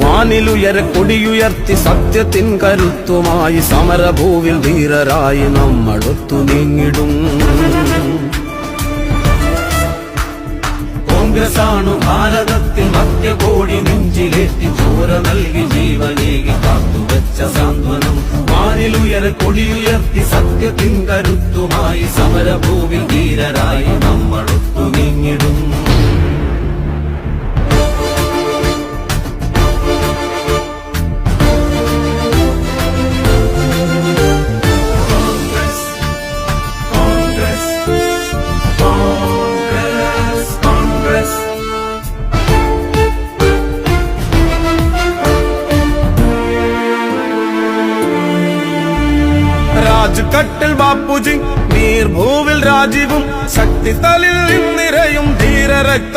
വാനിലുയര കൊടിയുയർത്തി സത്യത്തിൻ കരുത്തുമായി സമരഭൂവിൽ ധീരരായി നമ്മൾ ഒത്തു നീങ്ങിടും. കോൺഗ്രസാണു ഭാരതത്തിൽ മധ്യകോടി നെഞ്ചിലേറ്റി ചോര നൽകി ജീവനേകി കാത്തുവെച്ച സാന്ത്വനം. വാനിലുയര കൊടിയുയർത്തി സത്യത്തിൻ കരുത്തുമായി സമരഭൂവിൽ ധീരരായി നമ്മൾ ഒത്തു നീങ്ങിടും. രാജ്കട്ടിൽ ബാപ്പുജി, നീർഭൂവിൽ രാജീവും, ശക്തിതലിൽ നിറയും ധീരരക്ത